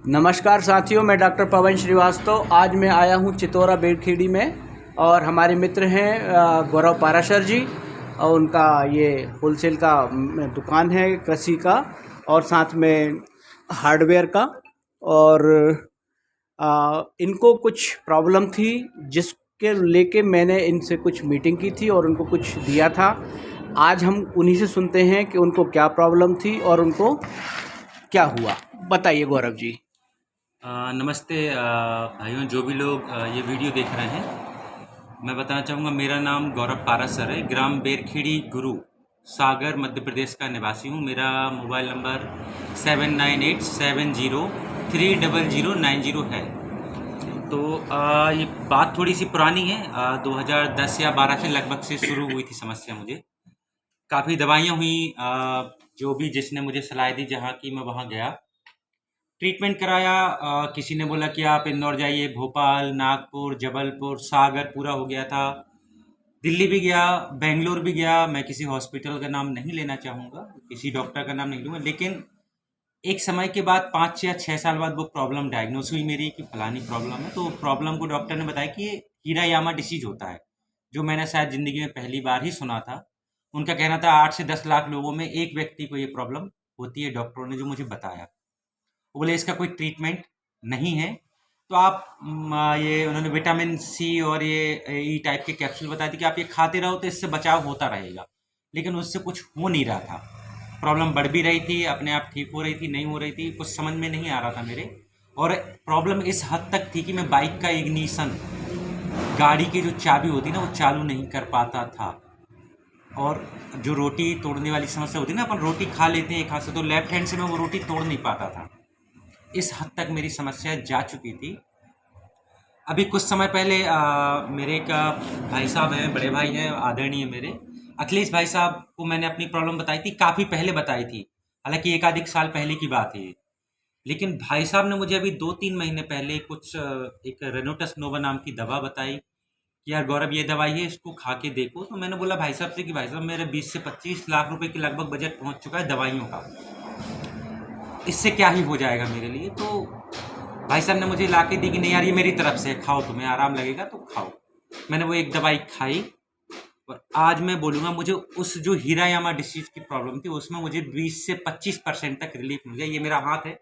नमस्कार साथियों, मैं डॉक्टर पवन श्रीवास्तव। आज मैं आया हूँ चितौरा बेड़खेड़ी में और हमारे मित्र हैं गौरव पाराशर जी और उनका ये होलसेल का दुकान है कृषि का और साथ में हार्डवेयर का। और इनको कुछ प्रॉब्लम थी जिसके लेके मैंने इनसे कुछ मीटिंग की थी और उनको कुछ दिया था। आज हम उन्हीं से सुनते हैं कि उनको क्या प्रॉब्लम थी और उनको क्या हुआ। बताइए गौरव जी। नमस्ते भाइयों, जो भी लोग ये वीडियो देख रहे हैं, मैं बताना चाहूँगा मेरा नाम गौरव पाराशर है। ग्राम बेड़खेड़ी गुरु सागर मध्य प्रदेश का निवासी हूँ। मेरा मोबाइल नंबर 7987030090 है। तो ये बात थोड़ी सी पुरानी है, 2010 या 12 से लगभग से शुरू हुई थी समस्या। मुझे काफ़ी दवाइयाँ हुई, जो भी जिसने मुझे सलाह दी जहाँ की मैं वहाँ गया, ट्रीटमेंट कराया। किसी ने बोला कि आप इंदौर जाइए, भोपाल, नागपुर, जबलपुर, सागर पूरा हो गया था। दिल्ली भी गया, बेंगलोर भी गया। मैं किसी हॉस्पिटल का नाम नहीं लेना चाहूँगा, किसी डॉक्टर का नाम नहीं लूँगा, लेकिन एक समय के बाद 5 या 6 साल बाद वो प्रॉब्लम डायग्नोस हुई मेरी कि फलानी प्रॉब्लम है। तो प्रॉब्लम को डॉक्टर ने बताया कि ये हीरायामा डिसीज होता है, जो मैंने शायद ज़िंदगी में पहली बार ही सुना था। उनका कहना था 8 से 10 लाख लोगों में एक व्यक्ति को ये प्रॉब्लम होती है। डॉक्टरों ने जो मुझे बताया, बोले इसका कोई ट्रीटमेंट नहीं है। तो आप ये उन्होंने विटामिन सी और ये ई टाइप के कैप्सूल बताए थे कि आप ये खाते रहो तो इससे बचाव होता रहेगा, लेकिन उससे कुछ हो नहीं रहा था। प्रॉब्लम बढ़ भी रही थी, अपने आप ठीक हो रही थी, नहीं हो रही थी, कुछ समझ में नहीं आ रहा था मेरे। और प्रॉब्लम इस हद तक थी कि मैं बाइक का इग्निशन, गाड़ी की जो चाबी होती ना, वो चालू नहीं कर पाता था। और जो रोटी तोड़ने वाली समस्या होती ना, अपन रोटी खा लेते हैं एक हाथ से, तो लेफ्ट हैंड से मैं वो रोटी तोड़ नहीं पाता था। इस हद तक मेरी समस्या जा चुकी थी। अभी कुछ समय पहले मेरे एक भाई साहब हैं, बड़े भाई हैं, आदरणीय मेरे अखिलेश भाई साहब को मैंने अपनी प्रॉब्लम बताई थी, काफ़ी पहले बताई थी, हालांकि एक आध साल पहले की बात है। लेकिन भाई साहब ने मुझे अभी 2-3 महीने पहले कुछ एक रेनोटस नोवा नाम की दवा बताई कि यार गौरव ये दवाई है, इसको खा के देखो। तो मैंने बोला भाई साहब से कि भाई साहब मेरे 20 से 25 लाख रुपए के लगभग बजट पहुंच चुका है दवाइयों का, इससे क्या ही हो जाएगा मेरे लिए। तो भाई साहब ने मुझे ला के दी कि नहीं यार ये मेरी तरफ से खाओ, तुम्हें आराम लगेगा तो खाओ। मैंने वो एक दवाई खाई और आज मैं बोलूँगा मुझे उस जो हीरायामा डिसीज की प्रॉब्लम थी उसमें मुझे 20 से 25% तक रिलीफ मिल गया। ये मेरा हाथ है,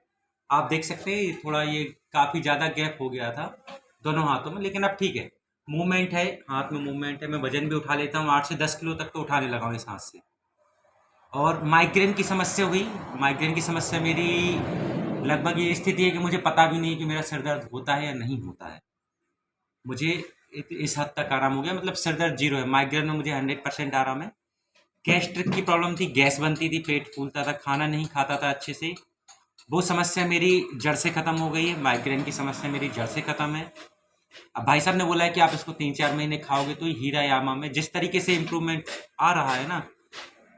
आप देख सकते हैं, थोड़ा ये काफ़ी ज़्यादा गैप हो गया था दोनों हाथों में, लेकिन अब ठीक है, मूवमेंट है, हाथ में मूवमेंट है। मैं वजन भी उठा लेता हूँ, 8 से 10 किलो तक तो उठाने लगा हूँ इस हाथ से। और माइग्रेन की समस्या हुई। माइग्रेन की समस्या मेरी लगभग ये स्थिति है कि मुझे पता भी नहीं कि मेरा सिर दर्द होता है या नहीं होता है। मुझे इस हद तक आराम हो गया, मतलब सिर दर्द 0 है। माइग्रेन में मुझे 100% आराम है। गैस्ट्रिक की प्रॉब्लम थी, गैस बनती थी, पेट फूलता था, खाना नहीं खाता था अच्छे से। वो समस्या मेरी जड़ से ख़त्म हो गई है। माइग्रेन की समस्या मेरी जड़ से ख़त्म है। अब भाई साहब ने बोला है कि आप इसको 3-4 महीने खाओगे तो हीरायामा में जिस तरीके से इम्प्रूवमेंट आ रहा है ना,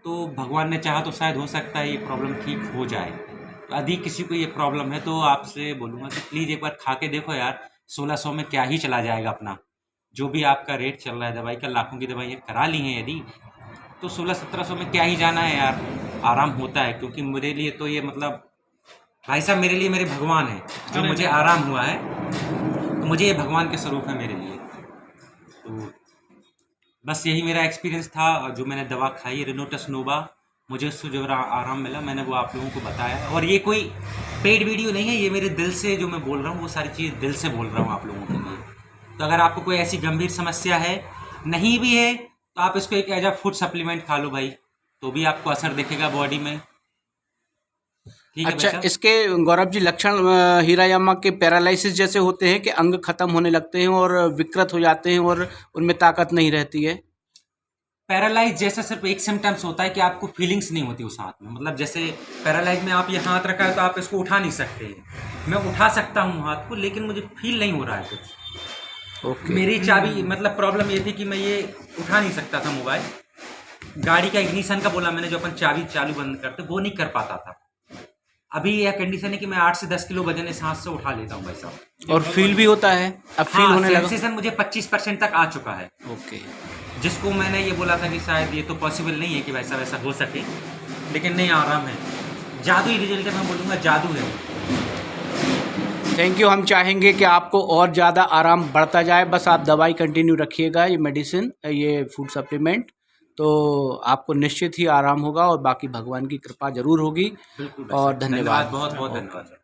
तो भगवान ने चाहा तो शायद हो सकता है ये प्रॉब्लम ठीक हो जाए। तो यदि किसी को ये प्रॉब्लम है तो आपसे बोलूँगा कि प्लीज़ एक बार खा के देखो यार। 1600 में क्या ही चला जाएगा अपना, जो भी आपका रेट चल रहा है दवाई का, लाखों की दवाइयाँ करा ली हैं यदि, तो 1600-1700 में क्या ही जाना है यार, आराम होता है। क्योंकि मेरे लिए तो ये मतलब भाई साहब मेरे लिए मेरे भगवान है, जो मुझे आराम हुआ है, तो मुझे ये भगवान के स्वरूप है मेरे लिए। तो बस यही मेरा एक्सपीरियंस था। और जो मैंने दवा खाई रेनोटस नोवा, मुझे उससे जो आराम मिला, मैंने वो आप लोगों को बताया। और ये कोई पेड वीडियो नहीं है, ये मेरे दिल से जो मैं बोल रहा हूँ, वो सारी चीज़ दिल से बोल रहा हूँ आप लोगों के लिए। तो अगर आपको कोई ऐसी गंभीर समस्या है, नहीं भी है, तो आप इसको एक एज अ फूड सप्लीमेंट खा लो भाई, तो भी आपको असर दिखेगा बॉडी में। ठीक है अच्छा, भाई साहब। इसके गौरव जी लक्षण हीरायामा के पैरालिसिस जैसे होते हैं कि अंग खत्म होने लगते हैं और विकृत हो जाते हैं और उनमें ताकत नहीं रहती है। पैरालाइज जैसा सिर्फ एक सिम्टम्स होता है कि आपको फीलिंग्स नहीं होती उस हाथ में। मतलब जैसे पैरालाइज में आप ये हाथ रखा है तो आप इसको उठा नहीं सकते हैं। मैं उठा सकता हूँ हाथ को, लेकिन मुझे फील नहीं हो रहा है कुछ। ओके। मेरी चाबी, मतलब प्रॉब्लम ये थी कि मैं ये उठा नहीं सकता था मोबाइल। गाड़ी का इग्निशन का बोला मैंने, जो अपन चाबी चालू बंद करते, वो नहीं कर पाता था। अभी यह कंडीशन है कि मैं 8 से 10 किलो वजन इस हाथ से उठा लेता हूँ भाई साहब। और फील भी होता है, अब फील हाँ, होने लगा। सेंसेशन मुझे 25% तक आ चुका है। ओके। जिसको मैंने ये बोला था कि शायद ये तो पॉसिबल नहीं है कि वैसा वैसा हो सके, लेकिन नहीं, आराम है। जादुई रिजल्ट है, मैं बोलूँगा जादू है। Thank you. हम चाहेंगे कि आपको और ज़्यादा आराम बढ़ता जाए, बस आप दवाई कंटिन्यू रखिएगा, ये मेडिसिन, ये फूड सप्लीमेंट, तो आपको निश्चित ही आराम होगा और बाकी भगवान की कृपा जरूर होगी। बिल्कुल और धन्यवाद। बहुत बहुत धन्यवाद।